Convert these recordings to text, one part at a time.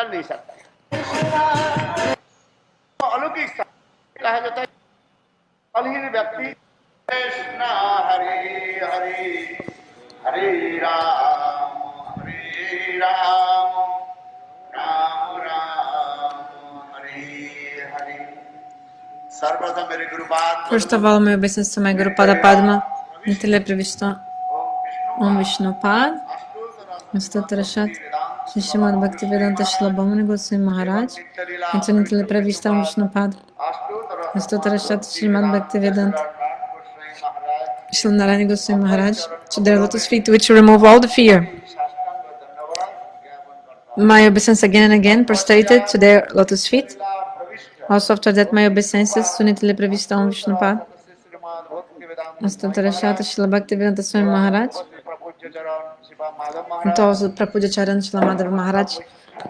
चल नहीं सकते। अलौकिक कहा जाता है बलहीन व्यक्ति कृष्ण हरे हरे हरे राम राम राम हरे हरे। सर्वप्रथम मेरे Gurupad First of all, my obeisance to my Guru Pada Padma, Nitile Pravishta Om Vishnu Pad, Astatarashat, Shishimad Bhaktivedanta Shlabhamani Goswami Maharaj, and to Nitile Pravishta Om Vishnu Pad, Astatarashat Shrimad Bhaktivedanta Shlanarani Goswami Maharaj, to their lotus feet, which remove all the fear. My obeisance again and again, prostrated to their lotus feet. Also after that, my obeisances to Nitile Pravishta Om Vishnu Pad, Astatarashata Shila Bhaktivedanta Swami Maharaj, and to also Prapuja Charan Shila Madhava Maharaj,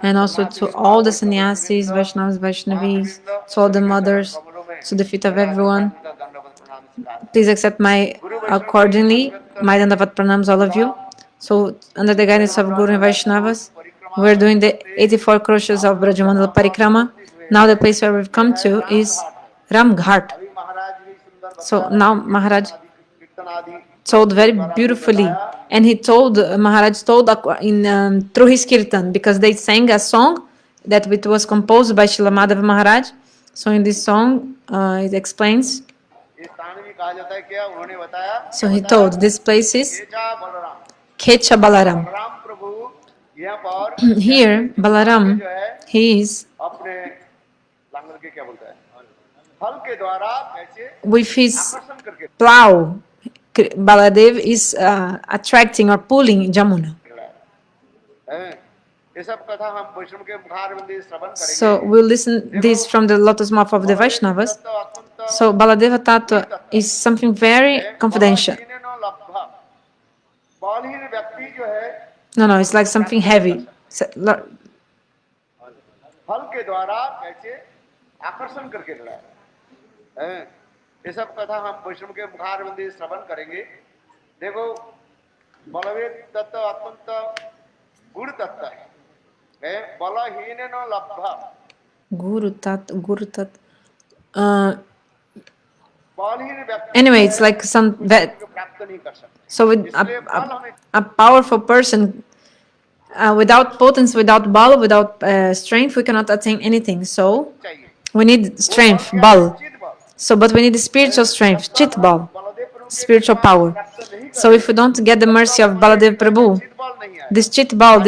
and also to all the sannyasis, Vaishnavas, Vaishnavis, to all the mothers, to the feet of everyone. Please accept my accordingly, my Dandavat Pranams, all of you. So, under the guidance of Guru and Vaishnavas, we're doing the 84 crores of Brajamandala Parikrama. Now the place where we've come to is Rama-ghata. So now Maharaj told very beautifully, and he told, Maharaj told in through his kirtan, because they sang a song that it was composed by Srila Madhava Maharaj. So in this song, it explains. So he told, this place is Khecha Balaram. Here, Balaram, he is with his plow. Baladev is attracting or pulling Jamuna. So we'll listen this from the lotus mouth of the Vaishnavas. So Baladeva Tattva is something very confidential. No, it's like something heavy. ये सब कथा हम वैष्णव के मुखारविंद श्रवण करेंगे। देखो बलवीर तत्व अत्यंत गुरु तत्व है, बलहीन न लब्ध। गुरु तत्व anyway, it's like some that, so with a powerful person, without potency, without bal, without strength, we cannot attain anything. So we need strength, bal. So, but we need spiritual strength, chit bal, spiritual power. So if we don't get the mercy of Baladev Prabhu, this chit bal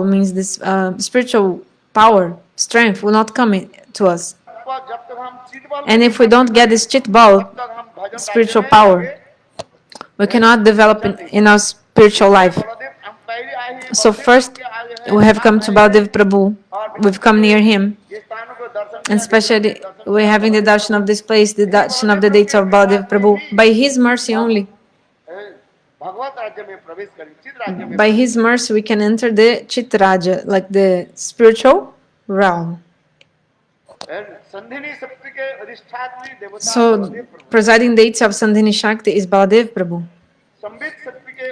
means this spiritual power, strength will not come to us. And if we don't get this chit bal, spiritual power, we cannot develop in our spiritual life. So first, we have come to Baladev Prabhu, we've come near him, and especially we're having the darshan of this place, the darshan of the dates of Baladev Prabhu, by his mercy only. By his mercy we can enter the Chitraja, like the spiritual realm. So, presiding deity of Sandhini Shakti is Baladev Prabhu.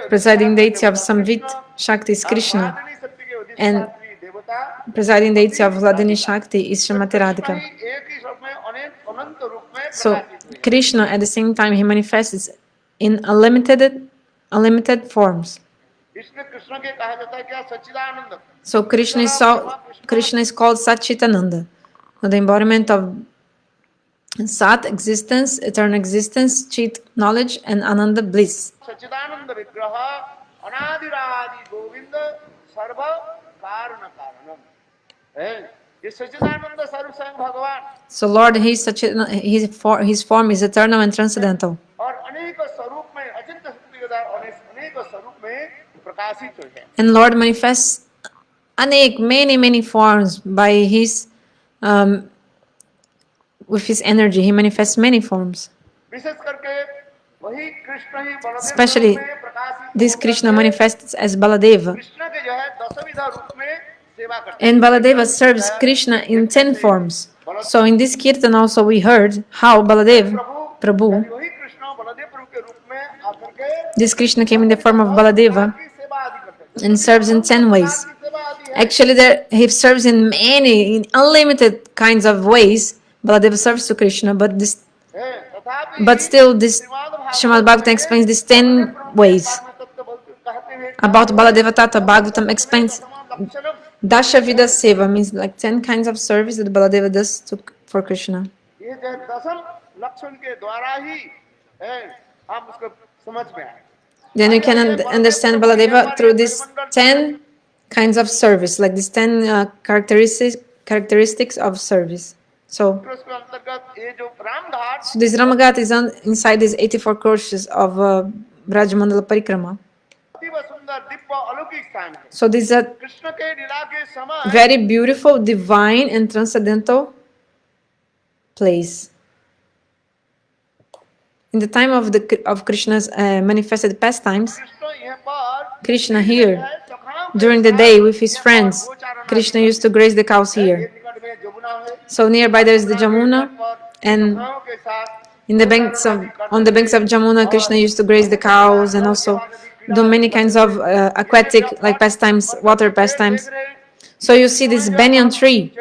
Presiding deity of Samvit Shakti is Krishna. And presiding deity of Vladini Shakti is Srimati Radhika. So, Krishna at the same time he manifests in unlimited forms. So Krishna is called Satchitananda, the embodiment of Sat, existence, eternal existence, Chit, knowledge, and Ananda, bliss. So Lord, his form is eternal and transcendental. And Lord manifests many forms by his with his energy. He manifests many forms. Especially this Krishna manifests as Baladeva. And Baladeva serves Krishna in 10 forms. So in this kirtan also we heard how Baladev Prabhu, this Krishna came in the form of Baladeva and serves in 10 ways. Actually, there he serves in many, in unlimited kinds of ways. Baladeva serves to Krishna, but still, this Srimad Bhagavatam explains these 10 ways. About Baladeva Tata, Bhagavatam explains Dasha Vida Seva, means like 10 kinds of service that Baladeva does for Krishna. Then you can understand Baladeva through these 10 kinds of service, like these 10 characteristics of service. So this Rama-ghata is inside these 84 courses of Brajamandala Parikrama. So this is a very beautiful, divine and transcendental place. In the time of Krishna's manifested pastimes, Krishna here, during the day with his friends, Krishna used to graze the cows here. So nearby there is the Jamuna, and on the banks of Jamuna, Krishna used to graze the cows and also do many kinds of aquatic like pastimes, water pastimes. So you see this banyan tree.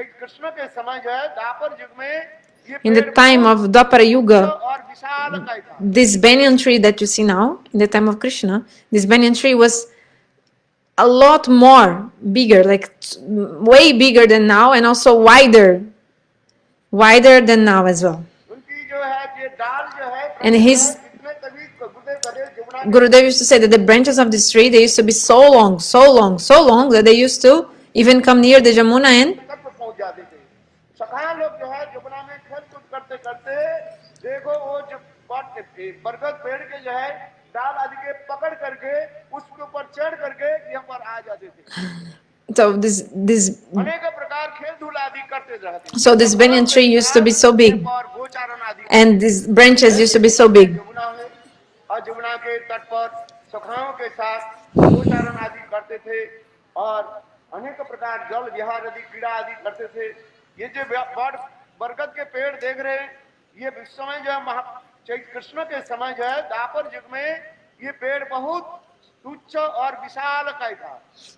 In the time of Dwapara Yuga, this banyan tree that you see now, in the time of Krishna, this banyan tree was a lot more bigger, like way bigger than now, and also wider than now as well. And his Gurudev used to say that the branches of this tree, they used to be so long that they used to even come near the Jamuna and so this banyan tree used to be so big, and these branches used to be so big.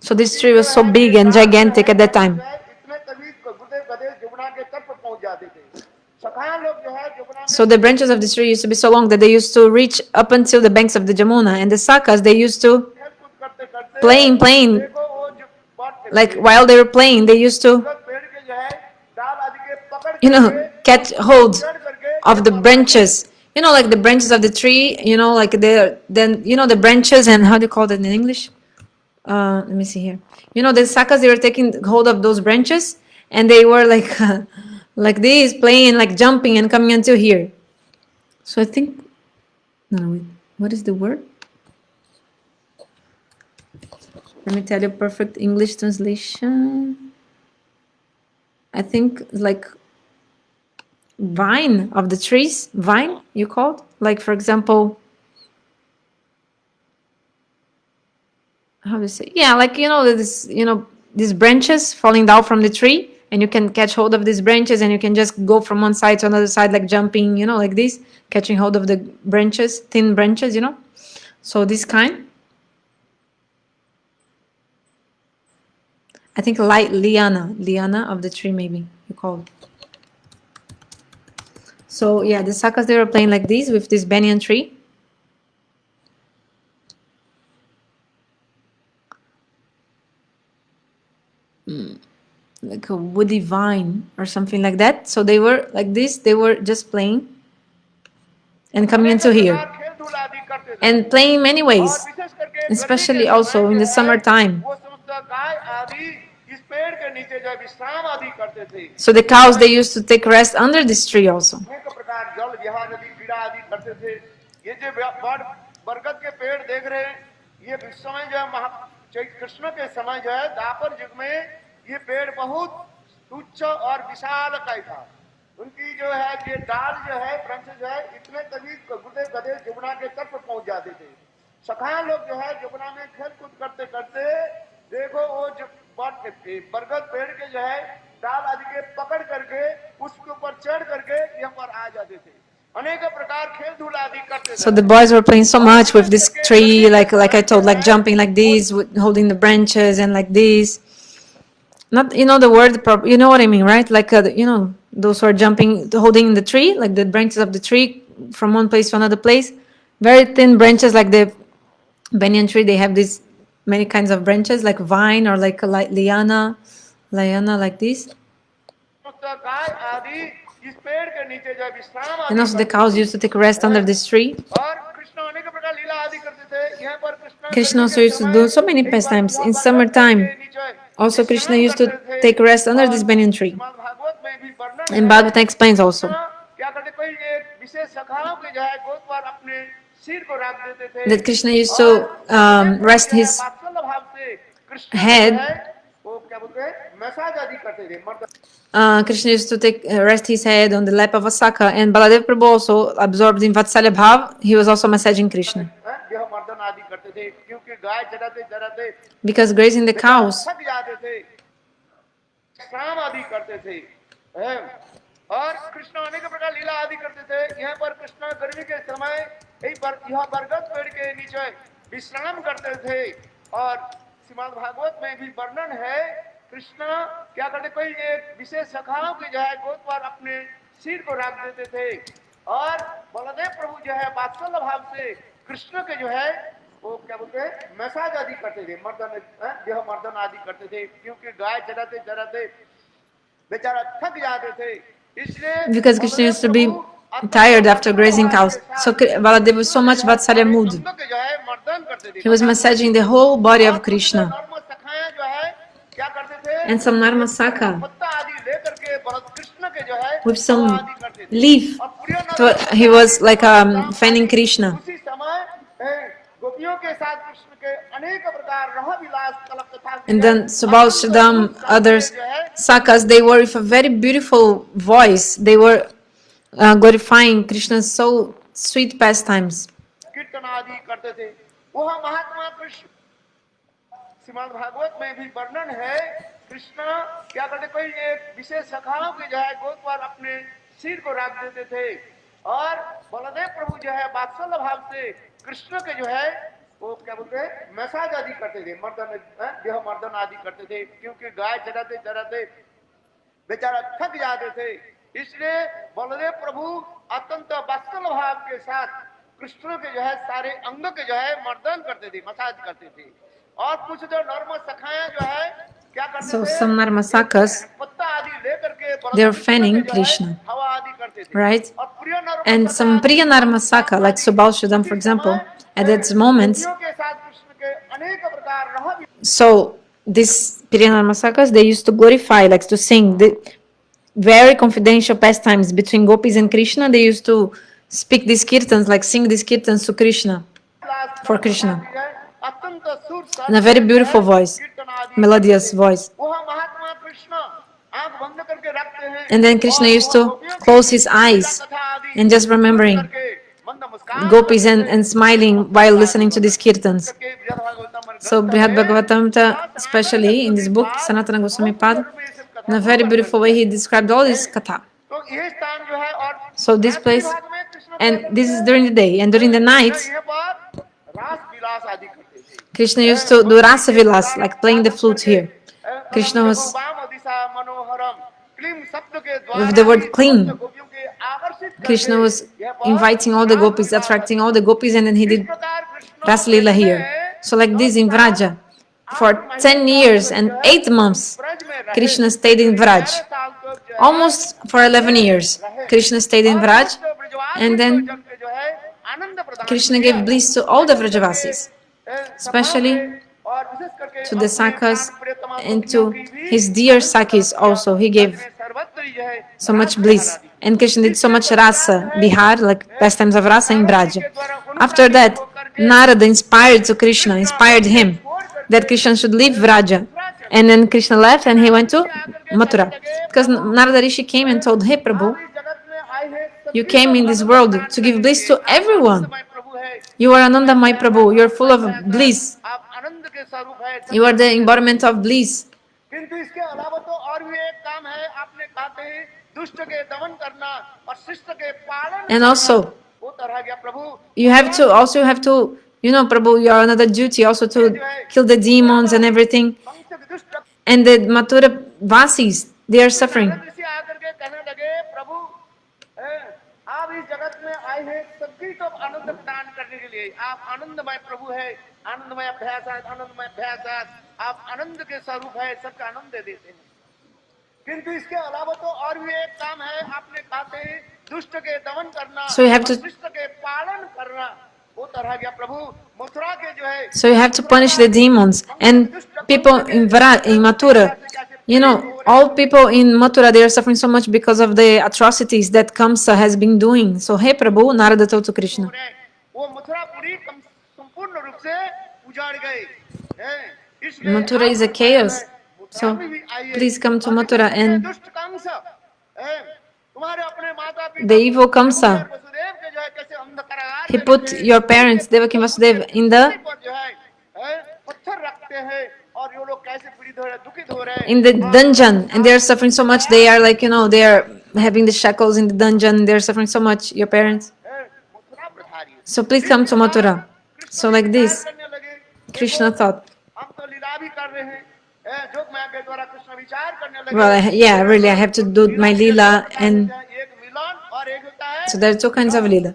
So this tree was so big and gigantic at that time. So the branches of this tree used to be so long that they used to reach up until the banks of the Jamuna, and the Sakas, they used to playing, like while they were playing, they used to, catch hold of the branches, like the branches of the tree, like the branches, and how do you call that in English? Let me see here. The Sakas, they were taking hold of those branches, and they were like, like this, playing, like jumping and coming until here. So I think, no, wait, what is the word? Let me tell you perfect English translation. I think like vine of the trees, vine you called? Like for example, how do you say? Yeah, like these branches falling down from the tree, and you can catch hold of these branches, and you can just go from one side to another side, like jumping, like this, catching hold of the branches, thin branches, So this kind. I think liana of the tree, maybe you call it. So yeah, the Sakas, they were playing like this with this banyan tree. Like a woody vine or something like that. So they were like this, they were just playing and coming into here and playing in many ways, especially also in the summertime. So the cows, they used to take rest under this tree also. So the boys were playing so much with this tree, like I told, like jumping like this, holding the branches and like this. not, you know the word, you know what I mean, right? Like, you know, those who are jumping, holding the tree, like the branches of the tree from one place to another place. Very thin branches, like the banyan tree. They have these many kinds of branches, like vine or like a liana, like this. गाय आदि इस पेड़ के नीचे जो है विश्राम And आदि also the करते cows थे used to take rest under this tree. और कृष्ण अनेक प्रकार लीला आदि करते थे यहाँ पर कृष्ण Krishna गर्मी also के used to समय do so many एक बार pastimes. यहाँ In बरगद पेड़ के summertime, नीचे also Krishna विश्राम used करते to थे take rest under और this banyan tree. Shrimad Bhagavat में भी वर्णन And है Bhagavata explains कृष्ण also क्या करते कोई एक विशेष शाखाओं के जो है गोद पर अपने सिर को रख देते थे that Krishna used और to बलदेव प्रभु rest जो है his वात्सल्य भाव से कृष्ण के जो है head. वो क्या बोलते हैं मसाज आदि करते थे मर्द Krishna used to take rest his head on the lap of a Saka, and Baladev Prabhu also absorbed in Vatsalya Bhav. He was also massaging Krishna यह मर्दन आदि करते थे क्योंकि गाय चराते चराते because grazing the बेचारे cows. थक जाते थे श्राम आदि करते थे हैं? और कृष्ण अनेक प्रकार लीला आदि करते थे यहाँ पर कृष्ण गर्मी के समय यह बरगद पेड़ के नीचे विश्राम करते थे और श्रीमद् भागवत में भी वर्णन है कृष्ण क्या करते कोई एक विशेष शाखाओं की जो है गोद पर अपने सिर को रख देते थे और बलदेव प्रभु जो है वात्सल्य भाव से कृष्ण के जो है वो क्या बोलते हैं मसाज आदि करते थे मर्दन यह मर्दन आदि करते थे क्योंकि गाय चराते चराते बेचारा थक जाते थे इसलिए Because Krishna Baldev used to Prabhu be अत्यंत tired after वात्सल्य grazing भाव cows. के So साथ Baladev was कृष्ण so के much जो है Vatsalya सारे mood. अंग के जो है मर्दन करते थे He was मसाज करते massaging the थे whole body और of कुछ जो Krishna. नर्म सखाएं जो है क्या करते थे And some एक फूल Narmasaka पत्ता आदि लेकर के कृष्ण के जो है with हवा some आदि करते थे leaf. और प्रिय नर्म He आदि was like Shrimad Sudam fanning आदि Krishna. उसी समय गोपियों के साथ कृष्ण के अनेक प्रकार रह विलास कल्प तथा And then Subal, अत्यंत सुर Shadam, शब्द से others, जो है Sakas, they were with a very beautiful voice. They were glorifying Krishna's so sweet pastimes. कीर्तन आदि करते थे वह महात्मा कृष्ण श्रीमद् भागवत में भी वर्णन है कृष्ण क्या करते कोई एक विशेष शाखाओं की जो है गोद पर अपने सिर को रख देते थे और बलदेव प्रभु जो है वात्सल्य भाव से कृष्ण के जो है वो क्या बोलते हैं मसाज आदि करते थे मर्दन यह मर्दन आदि करते थे क्योंकि गाय चराते चराते बेचारा थक जाते थे इसलिए बलदेव प्रभु अत्यंत वात्सल्य भाव के साथ कृष्ण के जो है सारे अंग के जो है मर्दन करते थे मसाज करते थे और कुछ जो नर्म सखाएं जो है क्या करते So थे some Narmasakas, पत्ता आदि लेकर के they're कृष्ण के fanning जो है Krishna, हवा आदि करते थे right? और प्रिय नर्म And सखा some Priya Shrimad Sudam Narmasaka, like आदि Subal Shadam, उसी for example, समय at that moment. गोपियों के साथ कृष्ण के अनेक प्रकार रह So these Priya Narmasakas, they used to glorify, like to sing the very confidential pastimes between gopis and Krishna. They used to speak these kirtans, like sing these kirtans to Krishna, Vilas for कल्प तथा Krishna, अत्यंत सुर in a शब्द very से जो है beautiful voice, कीर्तन आदि करते melodious थे voice. वह महात्मा कृष्ण आंख बंद करके रखते हैं And then Krishna और used वह to गोपियों की close his लीला eyes कथा आदि and just सुन remembering करके मंद मुस्कान gopis करते थे and कृष्ण smiling while लीला आदि listening to वर्णन these kirtans. करके बृहद भागवतम So ग्रंथ Brihad में Bhagavatamta, Srila Sanatan especially in Goswami this book, पाद Sanatana Goswami बहुत सुंदर Pad, रूप में इस in कथा a को very वर्णन beautiful way, किया he है described all this katha. तो यह स्थान जो है और So this रात्रि place, भाग में कृष्ण क्या and करते this is during the day, and during the हैं night, यहाँ पर रास विलास आदि करते Krishna थे used to do बंसी rasa के vilas, द्वारा like playing the साधन flute करके here. कलम Krishna जगो was वाम दिशा मनोहरम क्लीम शब्द के with द्वारा the ही word समस्त clean. गोपियों के आकर्षित करके Krishna was यहाँ पर inviting all the रास gopis, विलास आदि attracting all the करते gopis, and then he इस did प्रकार कृष्ण Rasalila ब्रज here. में So like 10 this in साल Vraja, 8 for महीने 10 काल years तक जो and है 8 months, ब्रज में रहे Krishna stayed in यानी Vraj. 11 साल तक जो है Almost for ब्रज 11 में years, रहे Krishna stayed in और Vraj, समस्त ब्रजवासी and को then जन के जो है आनंद प्रदान Krishna किया gave bliss to all the खास करके Vrajavasis, सभाओं के especially और विशेष करके to the अपने प्राण Sakas प्रियतमा and गोपियों to की भी his dear आनंद प्रदान Sakis किया also. He ब्रज gave में सर्वत्र ही जो है so रास much बिहार bliss. आदि And Krishna did so इसके much पश्चात जो rasa, है bihar, like pastimes of rasa in Narad ji Braj. के द्वारा After अनुप्राणित that, होकर के Narada inspired to Krishna, Krishna inspired Braj को him छोड़ that करके Krishna should leave Vraja. Mathura चले And गए then Krishna left फिर and he went Narad to ऋषि आकर के कहने Mathura. लगे Because Prabhu Narada Rishi came and told, Hey आप Prabhu, इस जगत में आए हैं you सभी को came in this Anand world प्रदान to give करने के bliss लिए to आप everyone. आनंदमय प्रभु है You are आनंदमय Anandamai दयामय Prabhu. You're full करुणामय of भयंकर bliss. आप आनंद के स्वरूप है You are the सच्चिदानंद के स्वरूप embodiment of bliss. किंतु इसके अलावा तो और भी एक काम है आपने कहते हैं दुष्ट के दमन करना और शिष्ट के पालन And करना also, वो तरह गया प्रभु you have to also have to, Prabhu, you are another duty also ये to जो है kill the demons बराबर and everything. पंक्ति दुष्ट And the Mathura Vasis, they are suffering. Narad ऋषि आकर के कहने लगे प्रभु आप इस जगत में आए हैं सबकी को आनंद प्रदान करने के लिए। आप आनंदमय प्रभु है, आनंदमय अभ्यास, आनंदमय अभ्यास, आप आनंद के स्वरूप है, सबका आनंद दे देते हैं। किंतु इसके अलावा तो और भी एक काम है, आपने कहा थे दुष्ट के दमन करना, So you have to- शिष्ट के पालन करना। वो तरह गया प्रभु मथुरा के जो है, So you have to punish the demons. And people in Mathura, you know, all people in Mathura, they are suffering so much because of the atrocities that Kamsa has been doing. So, hey Prabhu, Narada told to Krishna. वो मथुरापुरी संपूर्ण रूप से उजाड़ गए हैं। इसलिए Mathura is a आप chaos. Mathura So, में भी आइए। please come to और Mathura किसी and दुष्ट कंस, तुम्हारे अपने माता पिता the evil Kamsa, वसुदेव के जो है कैसे अंधकार he put your parents, Devaki and Vasudeva, in the पर जो है पत्थर रखते हैं और ये लोग कैसे पीड़ित हो रहे हैं, दुखित हो रहे हैं। in the dungeon, and they are suffering so much. They are like, you know, they are having the shackles in the dungeon. They are suffering so much, your parents. Mathura प्रधारी। So please come to Mathura. So like this, करने लगे, Krishna thought, हम तो लीला भी कर रहे हैं, जो मैं के द्वारा कृष्ण विचार करने लगे। well, yeah, really, I have to do my lila, and एक मिलन और एक होता है so there are two kinds of lila,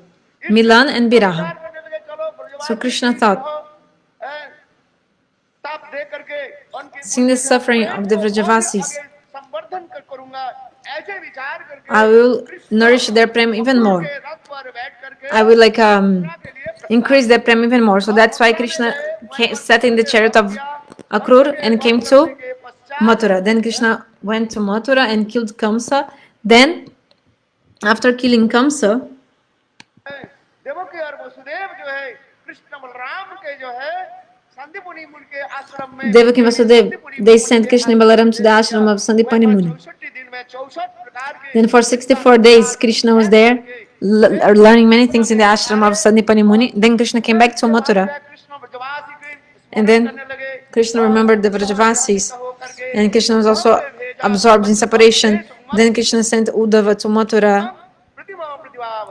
Milan and Viraha. करने लगे, चलो ब्रजवासी So Krishna ठीक thought, रहो, ताप दे करके उनके seeing the suffering of the Vrajavasis, आगे संवर्धन करूंगा, ऐसे विचार करके I will nourish their prem even more. के रथ पर बैठ करके I will like के लिए increase their prem even more. So that's why Krishna sat in the chariot of Akrur and came to Mathura. Then Krishna went to Mathura and killed Kamsa. Then, after killing Kamsa, Devaki और वसुदेव जो है कृष्ण बलराम के जो है संदीपनी मुनि के आश्रम में Devaki and Vasudev, they sent Krishna and Balaram to the ashram of Sandipani Muni. 64 दिन में 64 प्रकार के Then for 64 days, Krishna was there, learning many things in the ashram of Sandipani Muni. Then Krishna came back to Mathura. Krishna ब्रजवासी के And स्मरण then करने लगे। Krishna remembered the Vrajavasis. And Krishna was also absorbed in separation. Then Krishna sent Uddhava to Mathura. प्रतिमा प्रतिभाव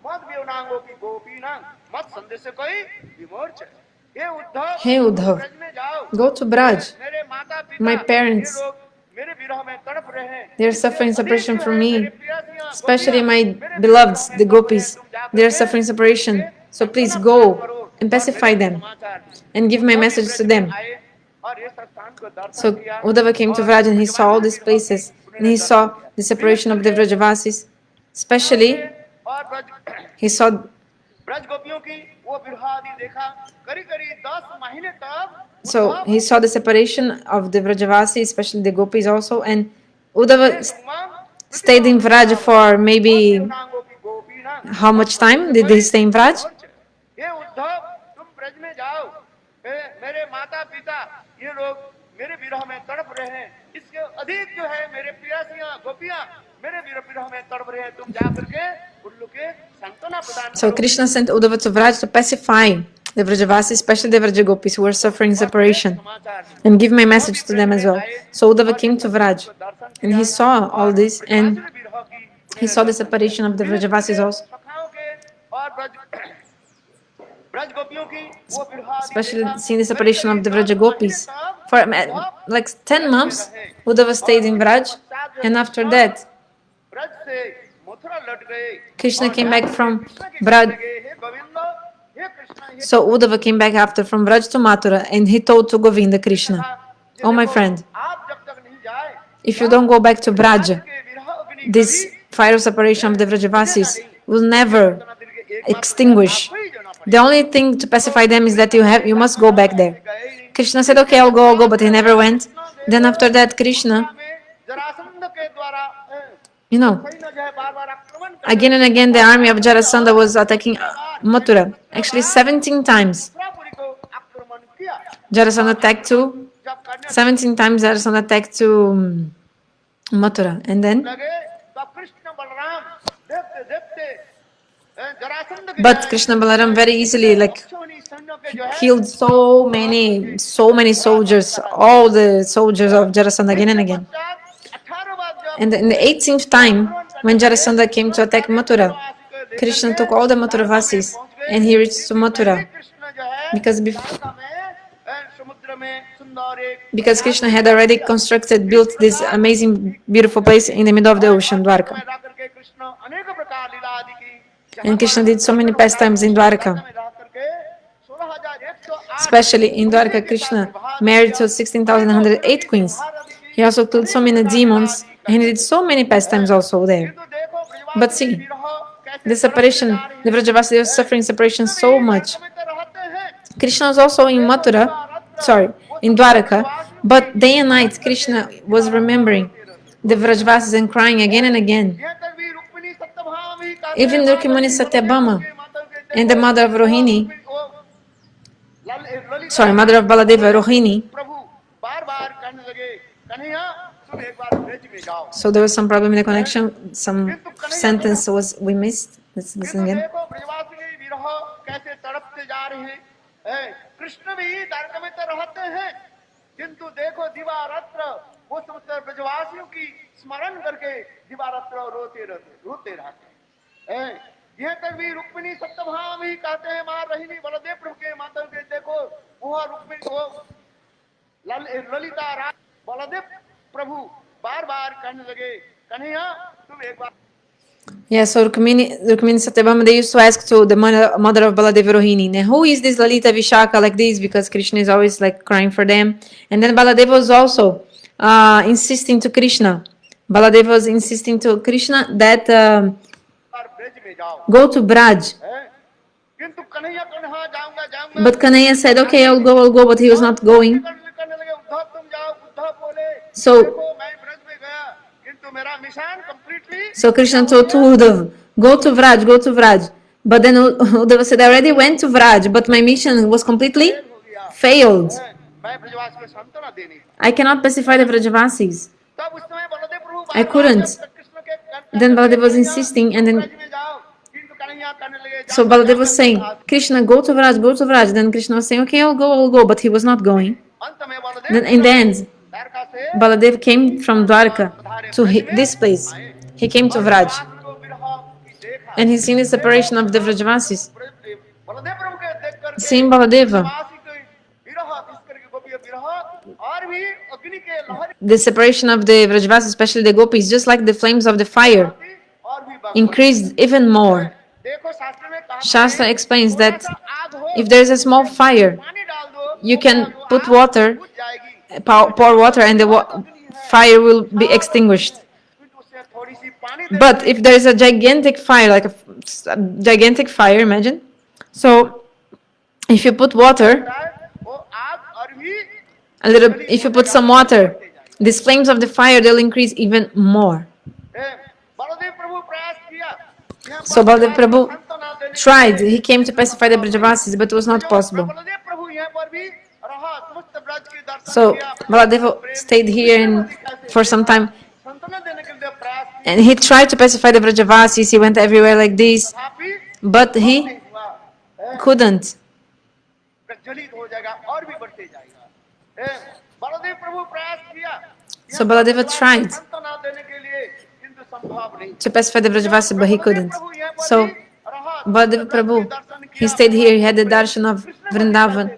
मत विवनांगों की गोपीनां मत संदेश से कोई विमोच। हे उद्धव, Hey Uddhav, ब्रज में जाओ, go to Braj. मेरे माता पिता My ये parents, लोग मेरे विरह में तड़प रहे हैं। they are suffering separation from मेरे me. प्रियसियां, Especially गोपियां, my मेरे beloveds, विरह the में तड़प रहे हैं। gopis. तुम जा They are करके suffering separation. So please सांत्वना go प्रदान करो and और pacify मेरे them समाचार दो। and give my वो भी message ब्रज to में them. आए और इस स्थान को दर्शन So किया Uddhava came to और Vraj and he saw all Brajwasi these विरह की places. And उन्होंने he दर्शन saw किया। the separation of the Vrajavasis. Especially, और ब्रज he saw ब्रज गोपियों की वो विरह आदि देखा, करीब करीब 10 महीने तक So he saw the separation of the Vrajavasi, especially the gopis also, and Uddhava stayed in Vraj for maybe how much time did he stay in Vraj? ये उद्धव तुम ब्रज में जाओ, मेरे माता पिता ये लोग मेरे विरह में तड़प रहे हैं, इसके अधिक जो है मेरे प्रियसियां गोपियां मेरे विरह में तड़प रहे हैं, तुम जा करके उन लोग के सांत्वना प्रदान So करो। Krishna sent Uddhava to Vraj to pacify the Vrajavasis, especially the Vrajagopis who were suffering separation, and give my message to them as well. So Uddhava came to Vraj and he saw all this and he saw the separation of the Vrajavasis also, सखाओं के और ब्रज गोपियों की वो विरह आदि especially देखा, seeing the separation of the करीब 10 महीने Vrajagopis. तक For like 10 months, Uddhava stayed in Vraj, and after that, Braj से मथुरा लौट गए। Krishna came back from Krishna के Vraj. कहने लगे, हे गोविंद, हे कृष्ण, हे So Uddhava came back after from Vraj to Mathura and he told to Govinda Krishna, "Oh my friend, आप जब तक नहीं जाए if you don't go back to Braj, के विरह अग्नि this fire of separation of the Vrajavasis will never extinguish. The only thing to pacify them is that you must go back there." Krishna said, "Okay, I'll go, but he never went." Then after that, Krishna, में जरासंध के द्वारा you know, सैन्य जो है बार-बार आक्रमण कर again and again the army of Jarasandha was attacking Mathura. Actually 17 times Mathurapuri को आक्रमण किया। Jarasandha attacked to, जब करने 17 times Jarasandha attacked to Mathura. And then, लगे तब कृष्ण बलराम देखते देखते जरासंध के but Krishna Balaram very easily like अक्षौहिणी सैन्यों के जो है killed so many soldiers, all the soldiers of Jarasandha again and again. 18 बार जब And in the 18th time, when Jarasandha came to attack Mathura, Krishna took all the Mathuravasis and he reached to Mathura Krishna जो है because Dwarka में समुद्र में सुंदर सुंदर एक because Krishna had already constructed, built this amazing, beautiful place in the middle of the ocean, Dwarka. में रह करके कृष्ण अनेक प्रकार लीला आदि की And Krishna did so many pastimes in Dwarka. में रह करके 16,108 Especially in Dwarka, Krishna married to 16,108 queens. He also killed so many demons, and he did so many pastimes also there. किंतु देखो ब्रजवासी But see, विरह कैसे the separation, the Vrajavasi was suffering separation so much. में तो रहते हैं Krishna was also in in Dwaraka, but day and night Krishna was remembering the Vrajavasis and crying again and again. यह तक भी रुक्मिणी सत्यभामा भी कहते Even हैं Rukmini Satyabhama माता के and the mother of Rohini, Lalita mother of Baladeva, Rohini. प्रभु बार बार कहने लगे कन्हैया तुम एक बार ब्रज में जाओ So there was some problem in the connection. Some sentence we missed. Let's listen किंतु again. देखो ब्रजवासी के विरह कैसे तड़पते जा रहे हैं कृष्ण भी द्वारका में तो रहते हैं किंतु देखो दिवारात्र वो समस्त ब्रजवासियों की स्मरण करके दिवारात्र रोते रहते हैं यह तक भी रुक्मिणी सत्यभामा भी कहते हैं मां रहीनी बलदेव प्रभु के माता के देखो वो रुक्मिणी वो ललिता राज बलदेव प्रभु बार बार कहने लगे कन्हैया तुम एक बार Yeah, so Rukmini Satyabhama, they used to ask to the mother of Baladeva Rohini, "Now, who is this Lalita Vishaka like this?" Because Krishna is always like crying for them. And then Baladeva was also insisting to Krishna. Baladeva was insisting to Krishna that Braj में जाओ go to Braj. किंतु कन्हैया कन्हा जाऊंगा But Kanhaiya said, "Okay, I'll go," but he was not going. करने लगे उद्धव तुम जाओ उद्धव बोले So, देखो मैं ब्रज में गया किंतु मेरा mission completely so Krishna told to Uddhav, go to Vraj. But then Uddhava said, "I already went to Vraj, but my mission was completely failed. मैं ब्रजवास को सांत्वना देनी I cannot pacify the Vrajavasis. तब उस समय बलदेव प्रभु I couldn't." कृष्ण के Then Baladev was insisting, and then Braj में जाओ किंतु कन्हैया कहने लगे so Baladev was saying, "Krishna, go to Vraj." Then Krishna was saying, "Okay, I'll go," but he was not going. अंत में Baldev Then in the end, Dwarka से Baladev came from Dwarka to this place. He came to Vraj, को विरह की देखा and he seen the separation of the Vrajavasis. Baldev प्रभु के देख कर Seeing Baladeva, वासी को विरह इस करके गोपियों विरह और भी अग्नि के लहर the separation of the Vrajavasis, especially the gopis, just like the flames of the fire, और भी बढ़ increased even more. देखो शास्त्र में कहा Shastra explains that आग हो if there is a small fire, पानी डाल दो you can put water, बुझ जाएगी pour water, and the fire will be extinguished. फिर उससे थोड़ी सी पानी But if there is a gigantic fire, like a gigantic fire, imagine. So, if you put water, देता है वो आग और भी if you put some water, these flames of the fire, they'll increase even more. Baldev प्रभु प्रयास किया यहाँ So Baladev Prabhu सांत्वना देने tried. He came to pacify the Brajavasis, but it was not possible. Baldev प्रभु यहाँ पर भी रहा समस्त ब्रज के दर्शन So किया Baladeva stayed here and for some time, सांत्वना देने के लिए प्रयास किया and he tried to pacify the Brajavasis. He went everywhere like this, तथापि but he नहीं हुआ couldn't. प्रज्वलित हो जाएगा और भी बढ़ते जाएगा बलदेव प्रभु प्रयास किया So Baladeva tried सांत्वना देने के लिए किंतु संभव नहीं to pacify the Brajavasis, but he couldn't. प्रभु यहाँ पर So भी रहा Baladeva Prabhu, he stayed here. He had the darshan of Vrindavan.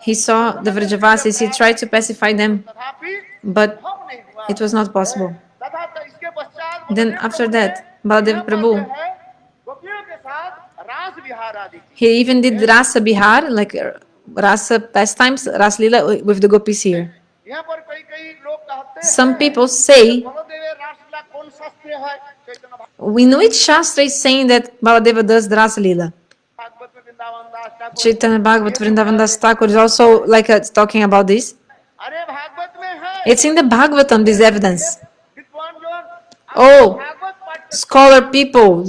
He saw the Vrajavasis. He tried to pacify them, तथापि but संभव नहीं हुआ it was not possible. तथा इसके पश्चात Then after that, Baladev Prabhu, गोपियों के साथ रास विहार आदि he even did Rasa Bihar, like Rasa pastimes, Ras Lila with the gopis here. यहाँ पर कई कई लोग कहते हैं Some people say, बलदेव रासलीला कौन शास्त्र है चैतन्य in which Shastra is saying that Baladeva does the Rasa Lila? Bhagavat में वृंदावन दास Thakur Chaitanya Bhagavat Vrindavan Das Thakur is also like talking about this. अरे भागवत में है It's in the Bhagavatam, this evidence. विद्वान जन Oh, Bhagavat पाठ scholar people,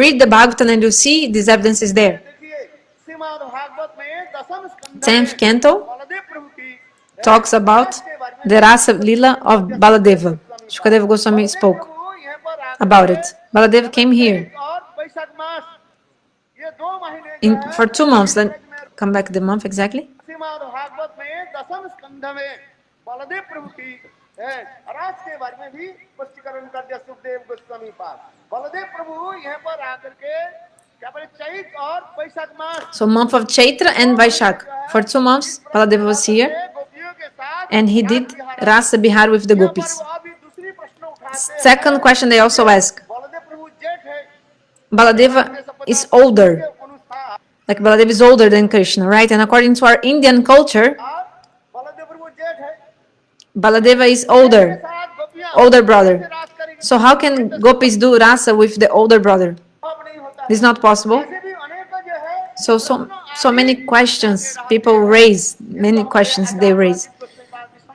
read the Bhagavatam and you see this evidence is there. देखिए श्रीमद् भागवत में दशम स्कंध 10th canto बलदेव प्रभु की talks about the Rasa Lila of Baladeva. Shukadeva Goswami spoke प्रभु यहाँ पर आकर about it. Baladeva came here और वैशाख मास ये 2 महीने जो है for 2 months. Then come back the month exactly. Shrimad Bhagavat में दशम स्कंध में बलदेव प्रभु की रास के बारे में भी स्पष्टीकरण कर दिया सुखदेव गोस्वामी पास बलदेव प्रभु यहाँ पर आकर के क्या बोले चैत और वैशाख मास So month of Chaitra and Vaishak. For 2 months, Baladeva was here. गोपियों and he did Rasa Bihar with the यहाँ पर gopis. वो अभी दूसरी प्रश्न उठाते हैं Second question they also ask, Baldev प्रभु जेठ है Baladeva is older, अनुसार like Baladeva is older than Krishna, right? And according to our Indian culture, Baldev प्रभु जेठ है Baladeva is के older, साथ गोपियां older कैसे brother. रास करेंगी So how can gopis do Rasa with the older brother? संभव नहीं होता है This is not possible. ऐसे भी अनेक जो है So many questions people raise, many questions they raise.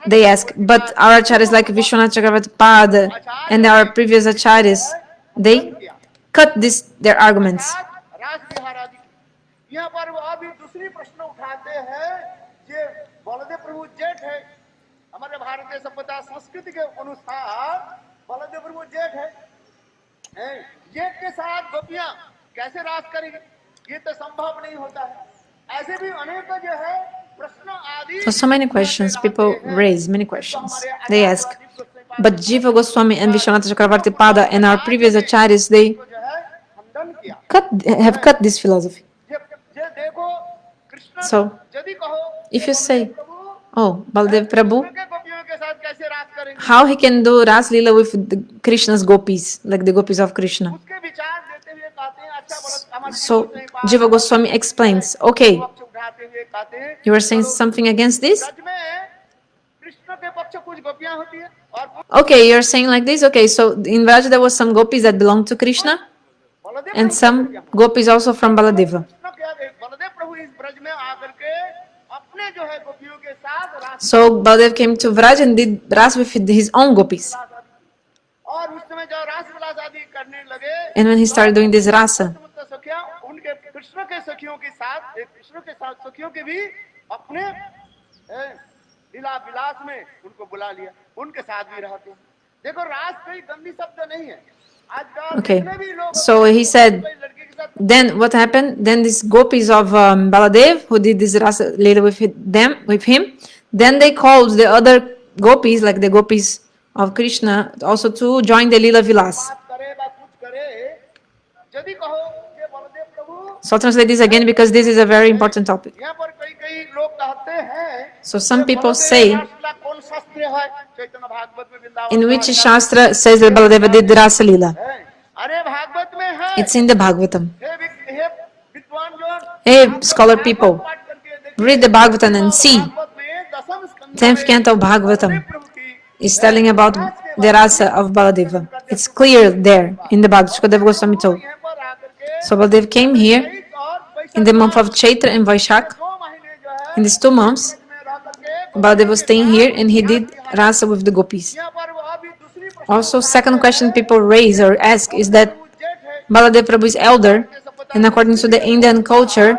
They ask, but our acharyas like Vishwanath Chakravarti Pada and our previous acharyas, they cut their arguments. रास बिहार आदि यहाँ पर वो अभी दूसरी प्रश्न उठाते हैं जे बलदेव प्रभु जेठ है हमारे भारतीय सभ्यता संस्कृति के अनुसार बलदेव प्रभु जेठ है जेठ के साथ गोपियां कैसे रास करेंगी ये तो संभव नहीं होता है ऐसे भी अनेक जो है प्रश्न आदि So many questions people raise, many questions. They ask. But Jiva Goswami and Vishwanath Chakravarti Pada and our previous acharyas, they जो है खंडन किया have cut this philosophy. जे देखो कृष्ण So यदि कहो if you say, Prabhu oh, Baldev Prabhu, के गोपियों के साथ कैसे रास करेंगे how he can do Ras Lila with Krishna's gopis, like the gopis of Krishna? उसके विचार देते हुए कहते हैं अच्छा बोलो हमारे So Jiva Goswami explains, okay, पक्ष उठाते हुए कहते हैं you are saying something against this? Braj में कृष्ण के पक्ष कुछ गोपियां होती है और Okay, you're saying like this? Okay, so in Vraja there was some gopis that belonged to Krishna Baldev and some gopis also from Baladeva. Krishna क्या बलदेव प्रभु इस ब्रज में आकर के अपने जो है गोपियों के साथ रास So Baladev came to Vraj and did Ras with his own gopis. और उस समय जब रास विलास आदि करने लगे And when he started doing this Rasa, सखिया उनके कृष्ण के सखियों के साथ कृष्ण के साथ सखियों के भी अपने लीला विलास में उनको बुला लिया उनके साथ भी रहते हैं देखो रास कोई गंदी शब्द नहीं है आजकल okay, जितने भी लोग so he said, कोई लड़के के साथ then what happened? Then these gopis of Baladev who did this Rasa Lila with him, then they called the other gopis, like the gopis of Krishna, also to join the Lila Vilas. बात करे या कुछ करे यदि कहो ये बलदेव प्रभु So I'll translate this again because this is a very important topic. यहाँ पर कई कई लोग कहते हैं So some people Baldev say, रासलीला कौन शास्त्र है चैतन्य भागवत में वृंदावन in which में Shastra says that Baladeva did Rasa Lila? है। अरे भागवत में है It's in the Bhagavatam. हे विद्वान जन Hey, scholar people, पाठ करके देखिए read the Bhagavatam and see. Bhagavat में दसम स्कंध 10th canto of Bhagavatam प्रभु की is telling about the Rasa of Baladeva. It's clear there in the Bhagavad Shukadeva Goswami told. यहाँ पर आकर के So Baladev came here और वैसे in the month of Chaitra and Vaishak. 2 महीने जो है In these 2 months, में रह करके Baladev was staying here and he did Rasa with the gopis. यहाँ पर वो अभी दूसरी प्रश्न Also, second question people raise or ask is that जेठ है Baladev Prabhu is elder, and according to the Indian culture,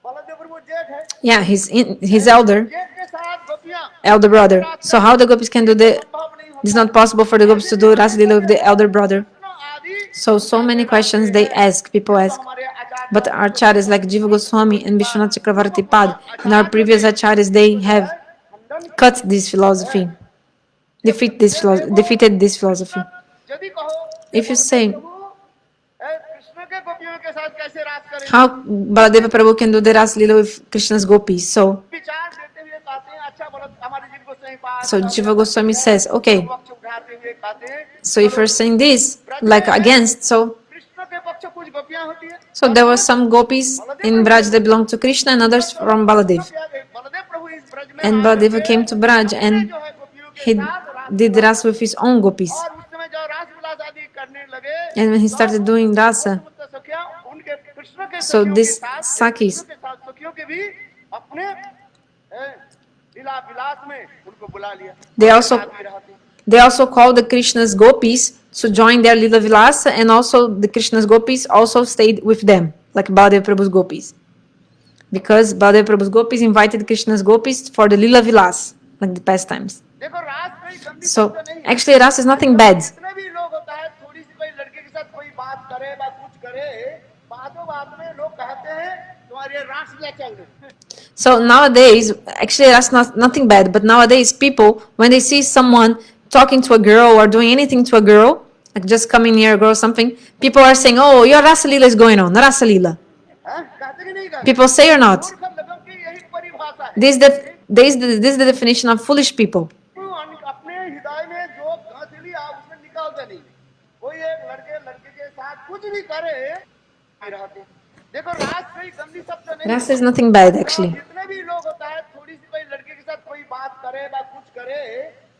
Baldev प्रभु जेठ है yeah, he's elder, जेठ के साथ गोपियां elder brother. So how the gopis can do the? संभव नहीं It's not possible for the gopis to do Rasa Lila with the elder brother. होना आदि So many questions they ask, people ask. हमारे आचार्य But our acharyas like Jiva Goswami and Vishwanath Chakravarti Pad and our previous acharyas, they have cut this philosophy, defeated this philosophy. यदि कहो If you say, Krishna के गोपियों के साथ कैसे रास करें how Baladeva Prabhu can do the Rasa Lila with Krishna's gopis, so विचार देते हुए कहते हैं अच्छा बोलो हमारे जीव को सही पास So Jiva Goswami says, okay, पक्ष उठाते हुए कहते हैं so if you're saying this, like against, so Krishna के पक्ष कुछ गोपियां होती है there were some gopis in Braj that belonged to Krishna and others from Baladev. Baldev प्रभु इस ब्रज में And Baladeva came to Braj and जो है गोपियों के he साथ did Rasa with his own gopis. और उस समय जो रास विलास आदि करने लगे And when he started doing Rasa, तो सखिया उनके कृष्ण के so सखियों these के साथ Sakis, कृष्ण के साथ सखियों के भी अपने लीला विलास में उनको बुला लिया they also साथ भी रहते हैं। they also called the Krishna's gopis to join their Lila Vilasa, and also the Krishna's gopis also stayed with them, like Baladev Prabhu's gopis. Because Baladev Prabhu's gopis invited Krishna's gopis for the Lila Vilas, like the pastimes. देखो रास कोई गंदी So शब्द नहीं है। actually Rasa is nothing bad. जितने भी लोग होता है थोड़ी सी कोई लड़के के साथ कोई बात करे या कुछ करे बातों बात में लोग कहते हैं तुम्हारे रास ले चल रहे So nowadays, actually that's nothing bad, but nowadays people, when they see someone talking to a girl or doing anything to a girl, like just coming near a girl or something, people are saying, oh, your Rasa Lila is going on, Rasa Lila. हैं कहते कि नहीं कहते People say or not. मूर्ख लोगों की यही परिभाषा है This is the this is the definition of foolish people. अपने हृदय में जो गांठली आप उसमें निकालते नहीं। कोई एक लड़के लड़के के साथ कुछ भी करे रहते। देखो रास कोई गंदी शब्द नहीं। Rasa is nothing bad actually. जितने भी लोग होता है थोड़ी सी कोई लड़के के साथ कोई बात करे या कुछ करे,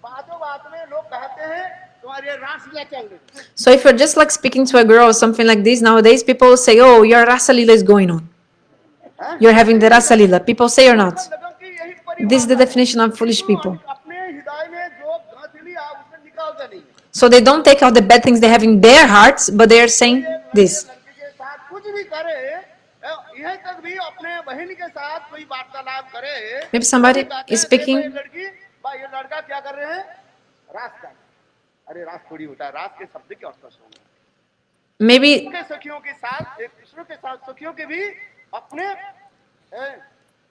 बातों बात में लोग कहते हैं तुम्हारे रास क्या चल रही। So if you're just like speaking to a girl or something like this, nowadays people say, oh, your Rasa Lila is going on. You're having the Rasa Lila. People say or not. This is the definition of foolish people. अपने हृदय में जो गांठली आप उसमें निकालते नहीं। So they don't take out the bad things they have in their hearts, but they are saying this. लड़के के साथ कुछ भी करे, यह तक भी अपने बहन के साथ कोई वार्तालाप करे। Maybe somebody is speaking. लड़की भाई ये लड़का क्या कर रहे हैं? रास का। अरे रास थोड़ी होता है, रास के शब्द के अर्थ सुनो। Maybe उनके सखियों के साथ एक दूसरे के साथ सखियों के भी अपने